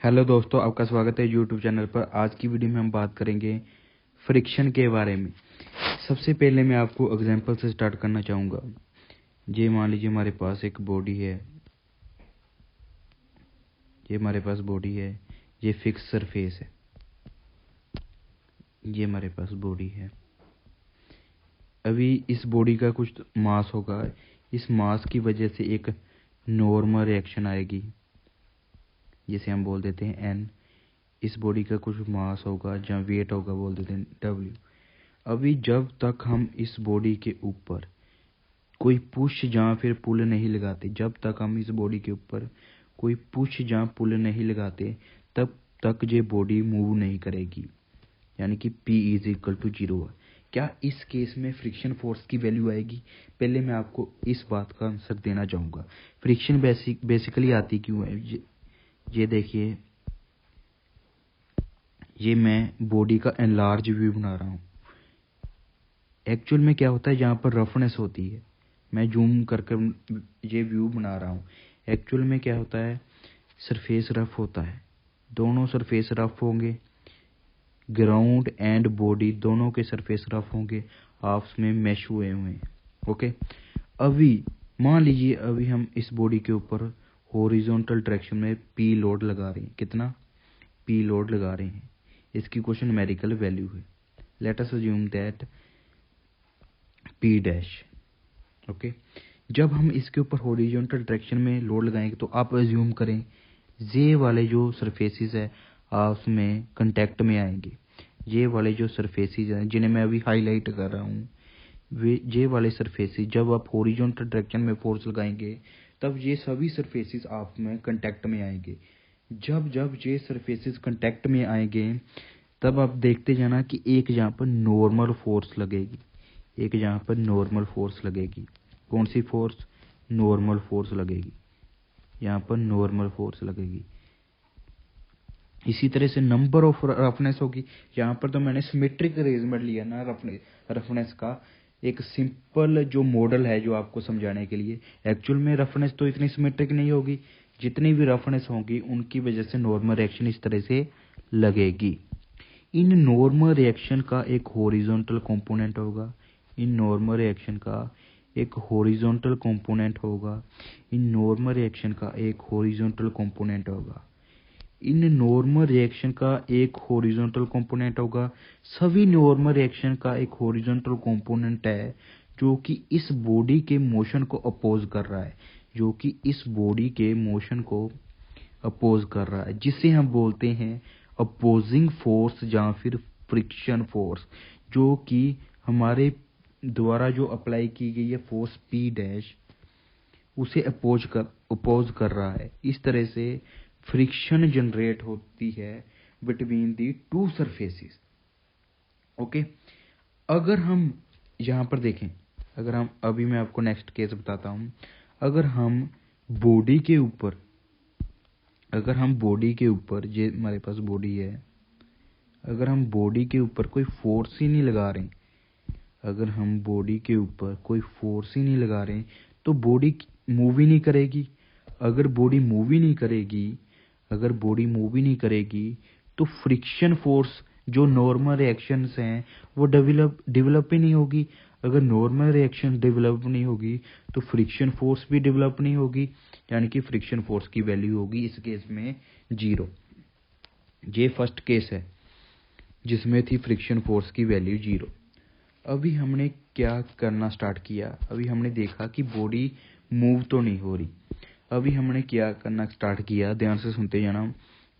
Hello दोस्तों, आपका स्वागत है यूट्यूब चैनल पर। आज की वीडियो में हम बात करेंगे फ्रिक्शन के बारे में। सबसे पहले मैं आपको एग्जांपल से स्टार्ट करना चाहूँगा। ये मान लीजिए हमारे पास एक बॉडी है, ये फिक्स सरफेस है, ये हमारे पास बॉडी है। अभी इस बॉडी का कुछ मास होगा, इस मास की वजह से एक नॉर्मल रिएक्शन आएगी, जिसे हम बोल देते हैं एन। इस बॉडी का कुछ मास होगा, जहाँ वेट होगा बोल देते हैं डब्ल्यू। अभी जब तक हम इस बॉडी के ऊपर कोई पुश या फिर पुल नहीं लगाते, जब तक हम इस बॉडी के ऊपर कोई पुश या पुल नहीं लगाते, तब तक ये बॉडी मूव नहीं करेगी, यानी कि P इज इक्वल टू 0 है। क्या इस केस में फ्रिक्शन फोर्स की वैल्यू आएगी? पहले मैं आपको इस बात का आंसर देना चाहूँगा। फ्रिक्शन बेसिकली आती क्यों है? ये देखिए, ये मैं बॉडी का एनलार्ज व्यू बना रहा हूँ। एक्चुअल में क्या होता है, जहाँ पर रफनेस होती है, मैं जूम करके ये व्यू बना रहा हूँ। एक्चुअल में क्या होता है, सरफेस रफ होता है, दोनों सरफेस रफ होंगे, ग्राउंड एंड बॉडी दोनों के सरफेस रफ होंगे, आपस में मैश हुए हैं। ओके, अभी मान लीजिए अभी हम इस बॉडी के ऊपर हॉरिजॉन्टल डायरेक्शन में P लोड लगा रहे हैं। कितना P लोड लगा रहे हैं, इसकी कुछ न्यूमेरिकल वैल्यू है। Late us assume that P dash. Okay, जब हम इसके ऊपर हॉरिजॉन्टल डायरेक्शन में लोड लगाएंगे तो आप अज्यूम करें ये वाले जो सरफेसेस है आपस में कांटेक्ट में आएंगे। ये वाले जो सरफेसेस हैं जिन्हें मैं अभी हाईलाइट कर रहा हूँ, वे ये वाले सरफेसेस जब आप हॉरिजॉन्टल डायरेक्शन में फोर्स लगाएंगे तब ये सभी सरफेसेस आपस में कांटेक्ट में आएंगे। जब जब ये सरफेसेस कांटेक्ट में आएंगे तब आप देखते जाना कि एक यहाँ पर नॉर्मल फोर्स लगेगी, एक यहाँ पर नॉर्मल फोर्स लगेगी। कौन सी फोर्स? नॉर्मल फोर्स लगेगी, यहाँ पर नॉर्मल फोर्स लगेगी। इसी तरह से नंबर ऑफ रफनेस होगी। यहाँ पर तो मैंने सिमेट्रिक अरेंजमेंट लिया ना रफनेस का, एक सिंपल जो मॉडल है जो आपको समझाने के लिए। एक्चुअल में रफनेस तो इतनी सिमेट्रिक नहीं होगी, जितनी भी रफनेस होगी उनकी वजह से नॉर्मल रिएक्शन इस तरह से लगेगी। इन नॉर्मल रिएक्शन का एक हॉरिजॉन्टल कंपोनेंट होगा, इन नॉर्मल रिएक्शन का एक हॉरिजॉन्टल कंपोनेंट होगा, इन नॉर्मल रिएक्शन का एक हॉरिजॉन्टल कंपोनेंट होगा, इन नॉर्मल रिएक्शन का एक हॉरिजॉन्टल कंपोनेंट होगा। सभी नॉर्मल रिएक्शन का एक हॉरिजॉन्टल कंपोनेंट है जो कि इस बॉडी के मोशन को अपोज कर रहा है, जो कि इस बॉडी के मोशन को अपोज कर रहा है, जिसे हम बोलते हैं अपोजिंग फोर्स या फिर फ्रिक्शन फोर्स, जो कि हमारे द्वारा जो अप्लाई की गई है फोर्स P डैश, उसे अपोज कर रहा है। इस तरह से फ्रिक्शन जनरेट होती है between the to surfaces. Okay, अगर हम यहाँ पर देखें, अगर हम अभी मैं आपको नेक्स्ट केस बताता हूँ। अगर हम बॉडी के ऊपर ये हमारे पास बॉडी है, अगर हम बॉडी के ऊपर कोई फोर्स ही नहीं लगा रहे, अगर हम बॉडी के ऊपर कोई फोर्स ही नहीं लगा रहे तो बॉडी मूव ही नहीं करेगी। अगर बॉडी मूव ही नहीं करेगी तो फ्रिक्शन फोर्स जो नॉर्मल रिएक्शंस हैं वो डेवलप ही नहीं होगी। अगर नॉर्मल रिएक्शन डेवलप नहीं होगी तो फ्रिक्शन फोर्स भी डेवलप नहीं होगी, यानी कि फ्रिक्शन फोर्स की वैल्यू होगी इस केस में 0। ये फर्स्ट केस है जिसमें थी फ्रिक्शन फोर्स की वैल्यू 0। अभी हमने क्या करना स्टार्ट किया, अभी हमने देखा कि बॉडी मूव तो नहीं हो रही। अभी हमने क्या करना स्टार्ट किया, ध्यान से सुनते जाना।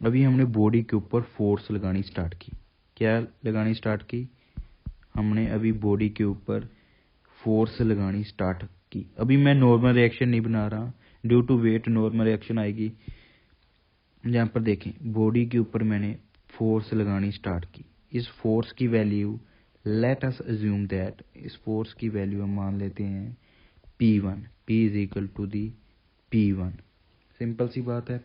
अभी हमने बॉडी के ऊपर फोर्स लगानी स्टार्ट की। क्या लगानी स्टार्ट की? हमने अभी बॉडी के ऊपर फोर्स लगानी स्टार्ट की। अभी मैं नॉर्मल रिएक्शन नहीं बना रहा, due to weight normal reaction आएगी। यहाँ पर देखें, बॉडी के ऊपर मैंने फोर्स लगानी स्टार्ट की। इस फोर्स की value, let us assume that, इस फोर्स की वैल्यू हम मान लेते हैं P1, P is equal to the P1। Simple सी बात है।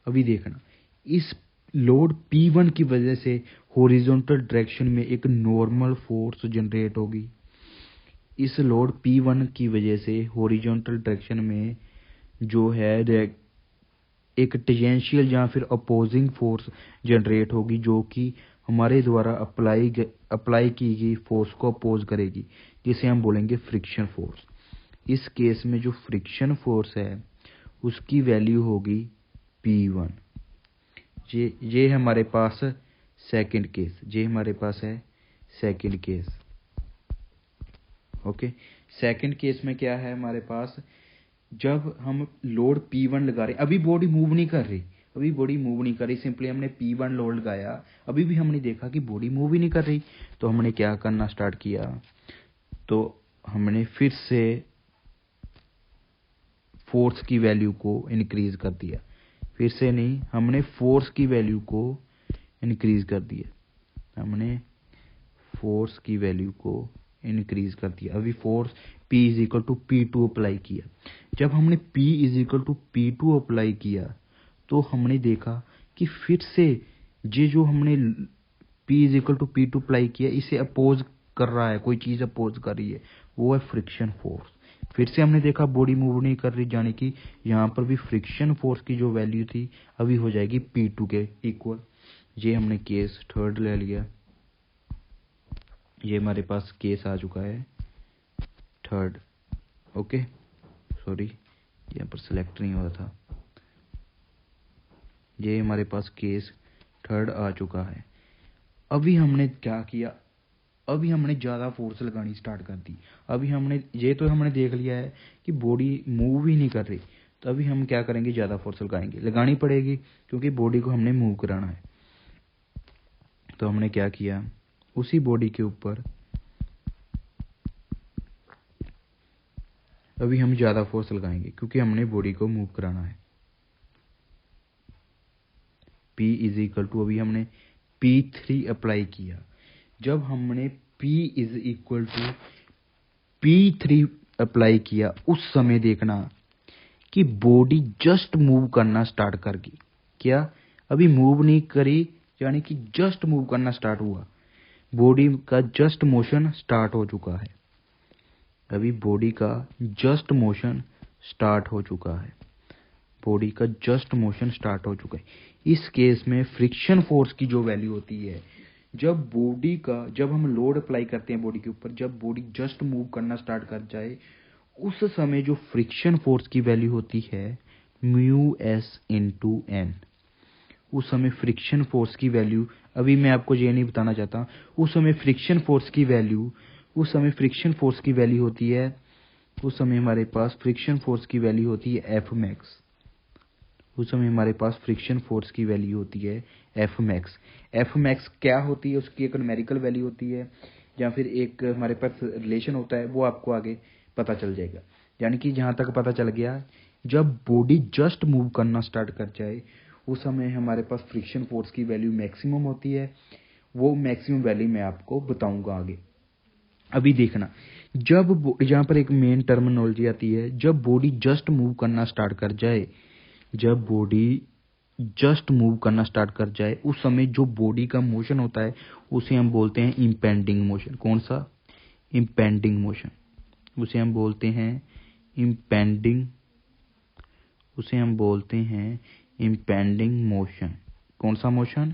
अभी देखना, इस लोड P1 की वजह से हॉरिजॉन्टल डायरेक्शन में एक नॉर्मल फोर्स जनरेट होगी। इस लोड P1 की वजह से हॉरिजॉन्टल डायरेक्शन में जो है एक टेंजेंशियल या फिर अपोजिंग फोर्स जनरेट होगी जो कि हमारे द्वारा अप्लाई की गई फोर्स को अपोज करेगी, जिसे हम बोलेंगे फ्रिक्शन फोर्स। इस केस में जो फ्रिक्शन फोर्स है उसकी वैल्यू होगी P1। ये हमारे पास सेकंड केस, ये हमारे पास है second case. Okay, second case में क्या है हमारे पास, जब हम लोड P1 लगा रहे, अभी बॉडी मूव नहीं कर रही, सिंपली हमने P1 लोड लगाया, अभी भी हमने देखा कि बॉडी मूव ही नहीं कर रही, तो हमने क्या करना स्टार्ट किया, तो हमने फिर से फोर्स की वैल्यू को इंक्रीज कर दिया, फिर से नहीं, हमने फोर्स की वैल्यू को इंक्रीज कर दिया, हमने फोर्स की वैल्यू को इंक्रीज कर दिया। अभी force P is equal to P2 apply किया। जब हमने P is equal to P2 apply किया तो हमने देखा कि फिर से ये जो हमने P is equal to P2 apply किया, इसे अपोज कर रहा है, कोई चीज अपोज कर रही है, वो है फ्रिक्शन फोर्स। फिर से हमने देखा बॉडी मूव नहीं कर रही, यानी कि यहाँ पर भी फ्रिक्शन फोर्स की जो वैल्यू थी अभी हो जाएगी P2 के इक्वल। ये हमने केस थर्ड ले लिया, ये हमारे पास केस आ चुका है थर्ड। ओके, सॉरी यहाँ पर सिलेक्ट नहीं हुआ था, ये हमारे पास केस थर्ड आ चुका है। अभी हमने क्या किया, अभी हमने ज़्यादा फोर्स लगानी स्टार्ट कर दी। अभी हमने हमने देख लिया है कि बॉडी मूव ही नहीं कर रही, तो अभी हम क्या करेंगे, ज़्यादा फोर्स लगानी पड़ेगी क्योंकि बॉडी को हमने मूव कराना है। तो हमने क्या किया, उसी बॉडी के ऊपर अभी हम ज़्यादा फोर्स लगाएंगे क्योंकि हमने बॉडी को मूव कराना है। P इज इक्वल टू, अभी हमने P3 अप्लाई किया। जब हमने P is equal to P3 apply किया, उस समय देखना कि बॉडी जस्ट मूव करना स्टार्ट कर गई। क्या, अभी मूव नहीं करी, यानी कि जस्ट मूव करना स्टार्ट हुआ, बॉडी का जस्ट मोशन स्टार्ट हो चुका है। अभी बॉडी का जस्ट मोशन स्टार्ट हो चुका है, बॉडी का जस्ट मोशन स्टार्ट हो चुका है। इस केस में फ्रिक्शन फोर्स की जो वैल्यू होती है, जब हम लोड अप्लाई करते हैं बॉडी के ऊपर, जब बॉडी जस्ट मूव करना स्टार्ट कर जाए, उस समय जो फ्रिक्शन फोर्स की वैल्यू होती है μs/n। उस समय फ्रिक्शन फोर्स की वैल्यू, अभी मैं आपको ये नहीं बताना चाहता, उस समय फ्रिक्शन फोर्स की वैल्यू होती है, उस समय हमारे पास फ्रिक्शन फोर्स की वैल्यू होती है Fmax। उस समय हमारे पास फ्रिक्शन फोर्स की वैल्यू होती है Fmax। Fmax क्या होती है, उसकी एक न्यूमेरिकल वैल्यू होती है या फिर एक हमारे पास रिलेशन होता है, वो आपको आगे पता चल जाएगा। यानी कि जहाँ तक पता चल गया, जब बॉडी जस्ट मूव करना स्टार्ट कर जाए, उस समय हमारे पास फ्रिक्शन फोर्स की वैल्यू मैक्सिमम होती है। वो मैक्सिमम वैल्यू मैं आपको बताऊंगा आगे। अभी देखना, जब यहाँ पर एक मेन टर्मिनोलॉजी आती है, जब बॉडी जस्ट मूव करना स्टार्ट कर जाए, जब बॉडी जस्ट मूव करना स्टार्ट कर जाए, उस समय जो बॉडी का मोशन होता है उसे हम बोलते हैं इम्पेंडिंग मोशन। कौन सा, इम्पेंडिंग मोशन, उसे हम बोलते हैं इम्पेंडिंग मोशन। कौन सा मोशन,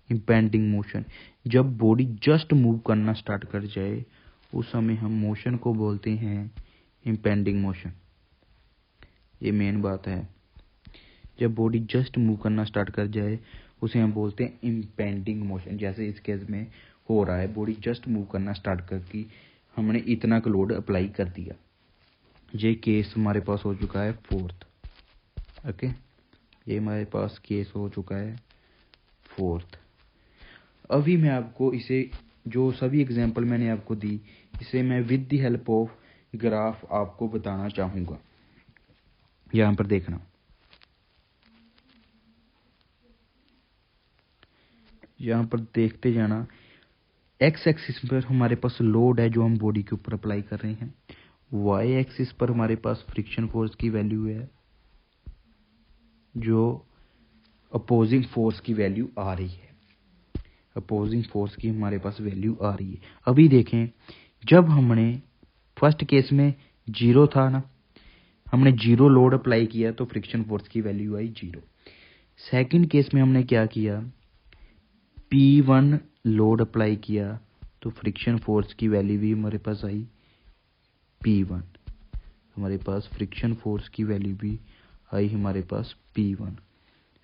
इम्पेंडिंग मोशन। जब बॉडी जस्ट मूव करना स्टार्ट कर जाए, उस समय हम मोशन को बोलते हैं इम्पेंडिंग मोशन। ये मेन बात है, जब बॉडी जस्ट मूव करना स्टार्ट कर जाए उसे हम बोलते हैं इम्पेंडिंग मोशन। जैसे इस केस में हो रहा है, बॉडी जस्ट मूव करना स्टार्ट करके हमने इतना का लोड अप्लाई कर दिया। ये केस हमारे पास हो चुका है फोर्थ। ओके, ये हमारे पास केस हो चुका है फोर्थ। अभी मैं आपको इसे, जो सभी एग्जांपल मैंने आपको दी, इसे मैं with the help of graph आपको बताना चाहूँगा। यहाँ पर देखना, यहाँ पर देखते जाना, एक्स एक्सिस पर हमारे पास लोड है जो हम बॉडी के ऊपर अप्लाई कर रहे हैं, वाई एक्सिस पर हमारे पास फ्रिक्शन फोर्स की वैल्यू है, जो अपोजिंग फोर्स की वैल्यू आ रही है, अपोजिंग फोर्स की हमारे पास वैल्यू आ रही है। अभी देखें, जब हमने फर्स्ट केस में जीरो था ना, हमने जीरो लोड अप्लाई किया तो फ्रिक्शन फोर्स की वैल्यू आई जीरो। सेकंड केस में हमने क्या किया, P1 लोड अप्लाई किया तो फ्रिक्शन फोर्स की वैल्यू भी हमारे पास आई P1, हमारे पास फ्रिक्शन फोर्स की वैल्यू भी आई हमारे पास P1।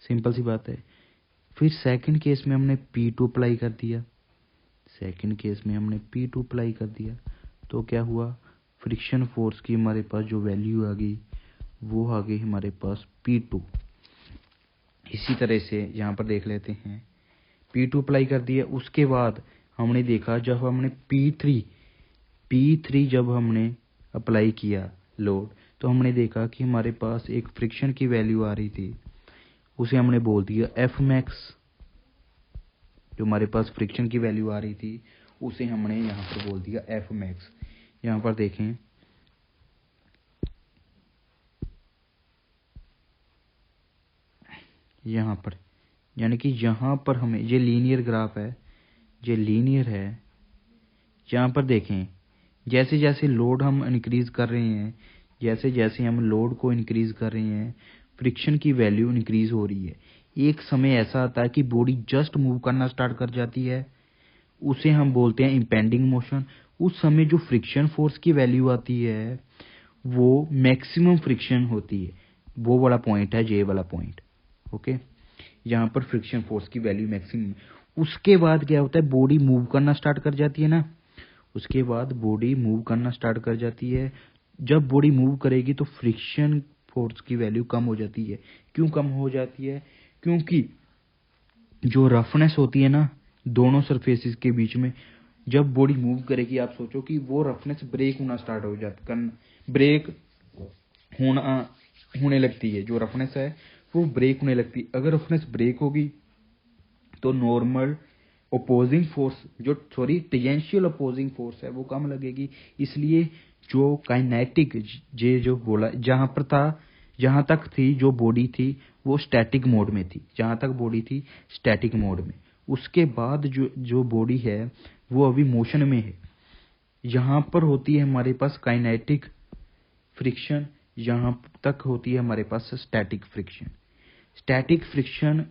सिंपल सी बात है। फिर सेकंड केस में हमने P2 अप्लाई कर दिया, सेकंड केस में हमने P2 अप्लाई कर दिया तो क्या हुआ, फ्रिक्शन फोर्स की हमारे पास जो वैल्यू आ गई वो आ गई हमारे पास P2। इसी तरह से यहाँ पर देख लेते हैं, P2 अप्लाई कर दिया। उसके बाद हमने देखा जब हमने P3 जब हमने अप्लाई किया लोड, तो हमने देखा कि हमारे पास एक फ्रिक्शन की वैल्यू आ रही थी, उसे हमने बोल दिया F मैक्स। जो हमारे पास फ्रिक्शन की वैल्यू आ रही थी उसे हमने यहाँ पर बोल दिया F मैक्स। यहाँ पर देखें, यहाँ पर यानी कि यहाँ पर हमें ये लीनियर ग्राफ है, ये लीनियर है। यहाँ पर देखें, जैसे जैसे लोड हम इंक्रीज कर रहे हैं, जैसे जैसे हम लोड को इंक्रीज कर रहे हैं, फ्रिक्शन की वैल्यू इंक्रीज हो रही है। एक समय ऐसा आता है कि बॉडी जस्ट मूव करना स्टार्ट कर जाती है, उसे हम बोलते हैं इंपेंडिंग मोशन। उस समय जो फ्रिक्शन फोर्स की वैल्यू आती है वो मैक्सिमम फ्रिक्शन होती है, वो वाला पॉइंट है, ये वाला पॉइंट। ओके, यहाँ पर फ्रिक्शन फोर्स की वैल्यू मैक्सिमम। उसके बाद क्या होता है, बॉडी मूव करना स्टार्ट कर जाती है ना, उसके बाद बॉडी मूव करना स्टार्ट कर जाती है। जब बॉडी मूव करेगी तो फ्रिक्शन फोर्स की वैल्यू कम हो जाती है। क्यों कम हो जाती है, क्योंकि जो रफनेस होती है ना दोनों सरफेसेस के बीच में, जब बॉडी मूव करेगी आप सोचो कि वो रफनेस ब्रेक होना स्टार्ट हो जाता, ब्रेक होने लगती है। जो रफनेस है वो ब्रेक होने लगती है। अगर रफनेस ब्रेक होगी तो normal opposing force tangential opposing force है वो कम लगेगी। इसलिए जो काइनेटिक जो बोला जहां तक थी जो बॉडी थी वो स्टैटिक मोड में थी, जहां तक बॉडी थी स्टैटिक मोड में। उसके बाद जो बॉडी है वो अभी मोशन में है, यहाँ पर होती है हमारे पास काइनेटिक फ्रिक्शन, यहाँ तक होती है हमारे पास स्टैटिक फ्रिक्शन। स्टैटिक फ्रिक्शन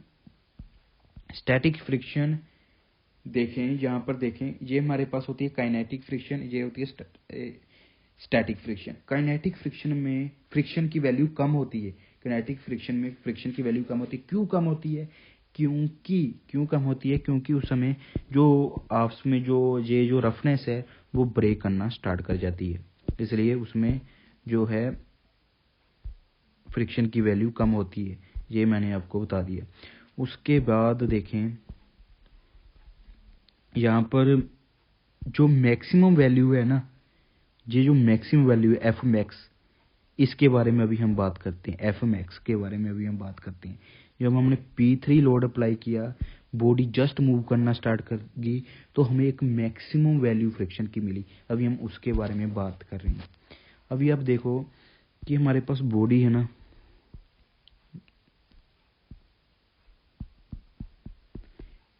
देखें, यहाँ पर देखें, ये हमारे पास होती है काइनेटिक फ्रिक्शन, ये होती है स्टैटिक फ्रिक्शन। काइनेटिक फ्रिक्शन में फ्रिक्शन की वैल्यू कम होती है, काइनेटिक फ्रिक्शन में फ्रिक्शन की वैल्यू कम होती है। क्यों कम होती है, क्यों कम होती है, क्योंकि उस समय जो आपस में जो रफनेस है वो ब्रेक करना स्टार्ट कर जाती है, इसलिए उसमें जो है फ्रिक्शन की वैल्यू कम होती है। ये मैंने आपको बता दिया। उसके बाद देखें, यहाँ पर जो मैक्सिमम वैल्यू है ना, ये जो मैक्सिमम वैल्यू है एफ मैक्स, इसके बारे में अभी हम बात करते हैं। एफ मैक्स के बारे में अभी हम बात करते हैं। जब हमने P3 लोड अप्लाई किया, बॉडी जस्ट मूव करना स्टार्ट कर गई तो हमें एक मैक्सिमम वैल्यू फ्रिक्शन की मिली। अभी हम उसके बारे में बात कर रहे हैं। अभी आप देखो कि हमारे पास बॉडी है ना,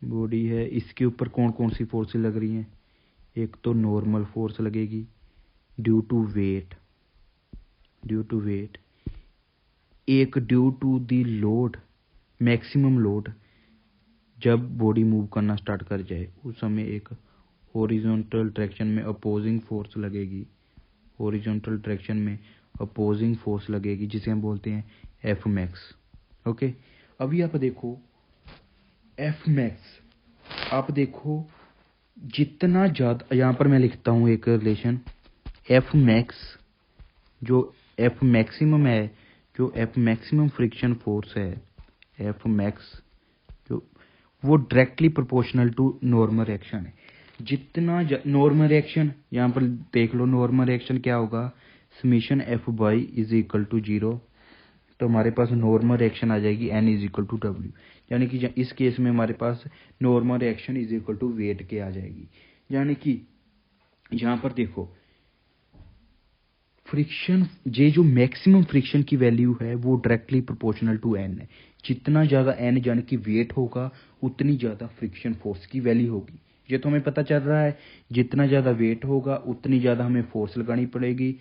बॉडी है, इसके ऊपर कौन कौन सी फोर्सें लग रही हैं। एक तो नॉर्मल फोर्स लगेगी ड्यू टू वेट, एक due to the load, maximum load. जब बॉडी मूव करना स्टार्ट कर जाए उस समय एक हॉरिजॉन्टल डायरेक्शन में अपोजिंग फोर्स लगेगी, हॉरिजॉन्टल डायरेक्शन में अपोजिंग फोर्स लगेगी, जिसे हम बोलते हैं एफ मैक्स। ओके, अभी आप देखो एफ मैक्स, आप देखो जितना ज्यादा, यहाँ पर मैं लिखता हूँ एक रिलेशन, एफ मैक्स जो एफ मैक्सिमम है, जो एफ मैक्सिमम फ्रिक्शन फोर्स है, एफ मैक्स जो वो directly proportional to normal reaction है। जितना नॉर्मल रिएक्शन, यहाँ पर देख लो नॉर्मल रिएक्शन क्या होगा, summation F y is equal to 0, तो हमारे पास नॉर्मल रिएक्शन आ जाएगी n is equal to W. यानी कि इस केस में हमारे पास normal reaction is equal to weight के आ जाएगी। यानी कि यहाँ पर देखो फ्रिक्शन, ये जो मैक्सिमम फ्रिक्शन की वैल्यू है वो डायरेक्टली प्रोपोर्शनल टू n है। जितना ज्यादा n यानी कि वेट होगा उतनी ज्यादा फ्रिक्शन फोर्स की वैल्यू होगी। ये तो हमें पता चल रहा है, जितना ज्यादा वेट होगा उतनी ज्यादा हमें फोर्स लगानी पड़ेगी,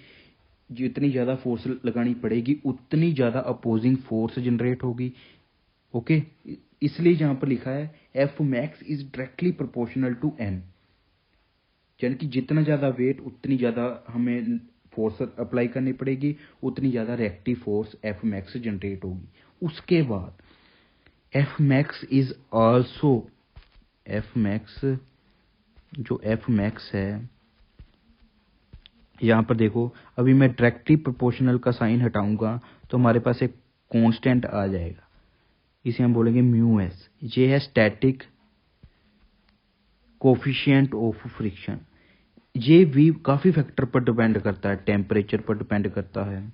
जितनी ज्यादा फोर्स लगानी पड़ेगी उतनी ज्यादा अपोजिंग फोर्स जनरेट होगी, ओके, इसलिए जहां पर लिखा है F max is directly proportional to N, यानी कि जितना ज्यादा वेट उतनी ज्यादा हमें फोर्स अप्लाई करनी पड़ेगी, उतनी ज्यादा reactive force F max generate होगी। उसके बाद F max is also, F max, जो एफ मैक्स है यहां पर देखो, अभी मैं डायरेक्टली प्रोपोर्शनल का साइन हटाऊंगा तो हमारे पास एक कांस्टेंट आ जाएगा, इसे हम बोलेंगे म्यू एस। ये है स्टैटिक कोफिशिएंट ऑफ फ्रिक्शन। ये भी काफी फैक्टर पर डिपेंड करता है, टेम्परेचर पर डिपेंड करता है,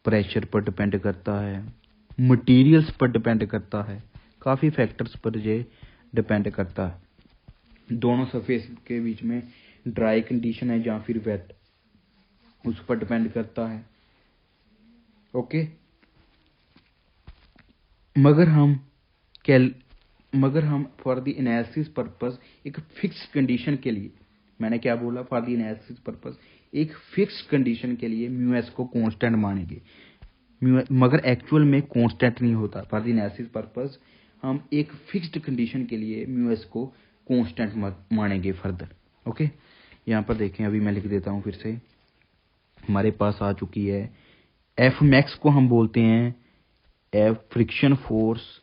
प्रेशर पर डिपेंड करता है, मटेरियल्स पर डिपेंड करता है, काफी फैक्टर्स पर ये डिपेंड करता है। दोनों सरफेस के बीच में ड्राई कंडीशन है या फिर वेट, उस पर डिपेंड करता है। ओके, मगर हम फॉर द एनालिसिस पर्पस एक फिक्स कंडीशन के लिए, मैंने क्या बोला, फॉर द एनालिसिस पर्पस एक फिक्स कंडीशन के लिए म्यू एस को कांस्टेंट मानेंगे, मगर एक्चुअल में कांस्टेंट नहीं होता। फॉर द एनालिसिस पर्पस हम एक फिक्स्ड कंडीशन के लिए म्यू एस को कांस्टेंट मानेंगे फर्दर। ओके, यहाँ पर देखें, अभी मैं लिख देता हूँ फिर से, हमारे पास आ चुकी है एफ मैक्स को हम बोलते हैं F friction force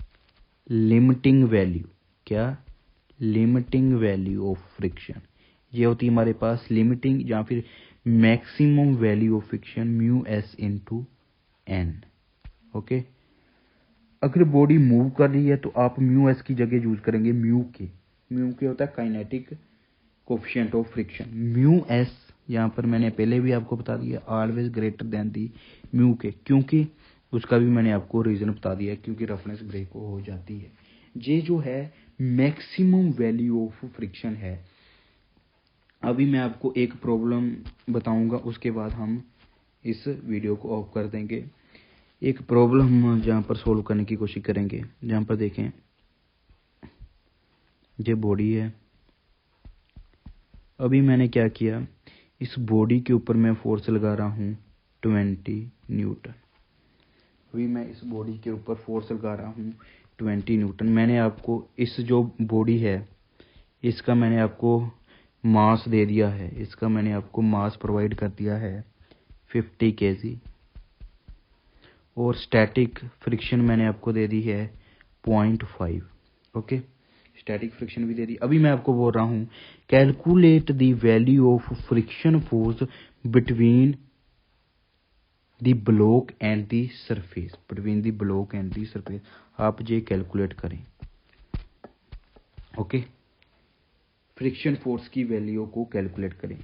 limiting value. क्या? Limiting value of friction. ये होती है हमारे पास लिमिटिंग या फिर maximum value of friction mu S into N. Okay, अगर बॉडी मूव कर रही है तो आप म्यू एस की जगह यूज करेंगे म्यू के। म्यू के होता है kinetic coefficient of friction. Mu S यहाँ पर मैंने पहले भी आपको बता दिया, ऑलवेज ग्रेटर देन दी म्यू के, क्योंकि उसका भी मैंने आपको रीजन बता दिया, क्योंकि रफनेस ब्रेक हो जाती है। ये जो है मैक्सिमम वैल्यू ऑफ फ्रिक्शन है। अभी मैं आपको एक प्रॉब्लम बताऊंगा, उसके बाद हम इस वीडियो को ऑफ कर देंगे। एक प्रॉब्लम हम जहाँ पर सोल्व करने की कोशिश करेंगे, जहाँ पर देखें ये बॉडी है। अभी मैंने क्या किया, इस बॉडी के ऊपर मैं फोर्स लगा रहा हूँ 20 न्यूटन। अभी मैं इस बॉडी के ऊपर फोर्स लगा रहा हूँ 20 न्यूटन। मैंने आपको इस जो बॉडी है इसका मैंने आपको मास दे दिया है, इसका मैंने आपको मास प्रोवाइड कर दिया है 50 kg, और स्टैटिक फ्रिक्शन मैंने आपको दे दी है 0.5। ओके, स्टैटिक फ्रिक्शन भी दे दी। अभी मैं आपको बोल रहा हूँ calculate the value of friction force between the block and the surface, between the block and the surface. आप ये कैलकुलेट करें। ओके, फ्रिक्शन फोर्स की वैल्यू को कैलकुलेट करें,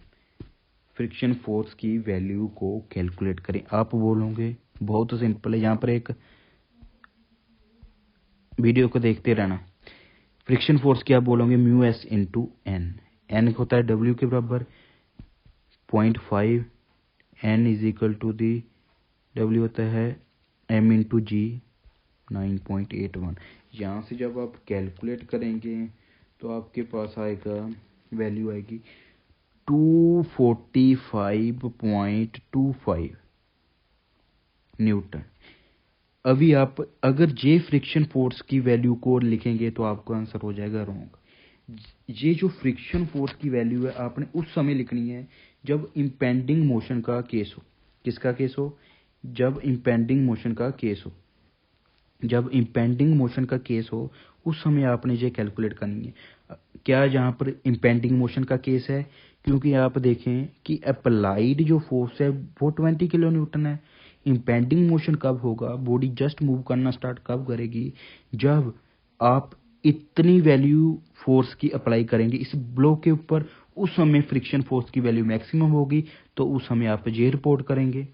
फ्रिक्शन फोर्स की वैल्यू को कैलकुलेट करें। आप बोलोगे बहुत सिंपल है, यहाँ पर एक वीडियो को देखते रहना। फ्रिक्शन फोर्स की आप बोलोगे mu S into N. N होता है डब्ल्यू के बराबर 0.5, N is equal to the W होता है एम इंटू जी 9.81। यहाँ से जब आप कैलकुलेट करेंगे तो आपके पास आएगा, वैल्यू आएगी 245.25 न्यूटन। अभी आप अगर जे फ्रिक्शन फोर्स की वैल्यू को लिखेंगे तो आपका आंसर हो जाएगा रॉन्ग। ये जो फ्रिक्शन फोर्स की वैल्यू है आपने उस समय लिखनी है जब इंपेंडिंग मोशन का केस हो। किसका केस हो? जब इंपेंडिंग मोशन का केस हो। जब इंपेंडिंग मोशन का केस हो उस समय आपने ये कैलकुलेट करनी है। क्या यहाँ पर इंपेंडिंग मोशन का केस है? क्योंकि आप देखें कि अप्लाइड जो फोर्स है वो 20 किलो न्यूटन है। इंपेंडिंग मोशन कब होगा? बॉडी जस्ट मूव करना स्टार्ट कब करेगी? जब आप इतनी वैल्यू फोर्स की अप्लाई करेंगे इस ब्लॉक के ऊपर, उस समय फ्रिक्शन फोर्स की वैल्यू मैक्सिमम होगी, तो उस समय आप ये रिपोर्ट करेंगे।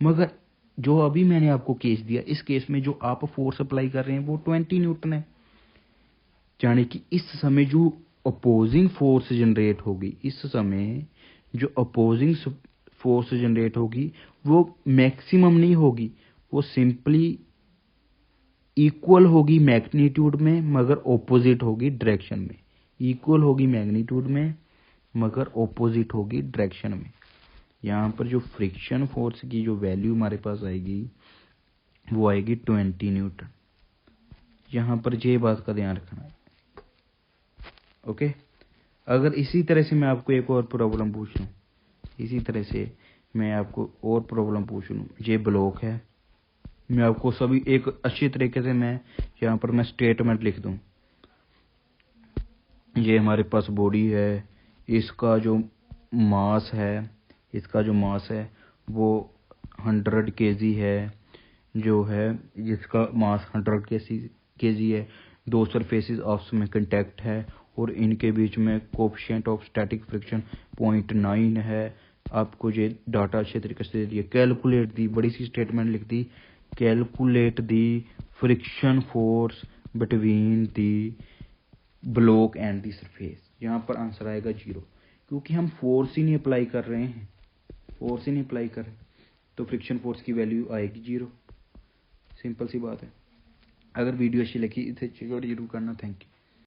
मगर जो अभी मैंने आपको केस दिया, इस केस में जो आप फोर्स अप्लाई कर रहे हैं वो 20 न्यूटन है, यानी कि इस समय जो अपोजिंग फोर्स जनरेट होगी, इस समय जो अपोजिंग फोर्स जनरेट होगी वो मैक्सिमम नहीं होगी, वो सिंपली इक्वल होगी मैग्नीट्यूड में मगर ऑपोजिट होगी डायरेक्शन में। इक्वल होगी मैग्नीट्यूड में मगर ऑपोजिट होगी डायरेक्शन में। यहाँ पर जो फ्रिक्शन फोर्स की जो वैल्यू हमारे पास आएगी वो आएगी 20 न्यूटन। यहाँ पर ये बात का ध्यान रखना है। ओके, अगर इसी तरह से मैं आपको एक और प्रॉब्लम पूछ लूँ, इसी तरह से मैं आपको और प्रॉब्लम पूछ लूँ, ये ब्लॉक है, मैं आपको सभी एक अच्छी तरीके से मैं यहाँ पर मैं स्टेटमेंट लिख दूँ। ये हमारे पास बॉडी है, इसका जो मास है वो 100 kg है, जो है जिसका मास 100 kg है। दो सरफेसेस आपस में कंटेक्ट है और इनके बीच में कोफिशिएंट ऑफ स्टैटिक फ्रिक्शन 0.9 है। आपको ये डाटा अच्छे तरीके से दे दिया। कैलकुलेट दी, बड़ी सी स्टेटमेंट लिख दी, calculate the friction force between the block and the surface. यहाँ पर आंसर आएगा 0, क्योंकि हम फोर्स ही नहीं अप्लाई कर रहे हैं, तो फ्रिक्शन फोर्स की वैल्यू आएगी 0। सिंपल सी बात है। अगर वीडियो अच्छी लगी इसे जरूर करना। Thank you.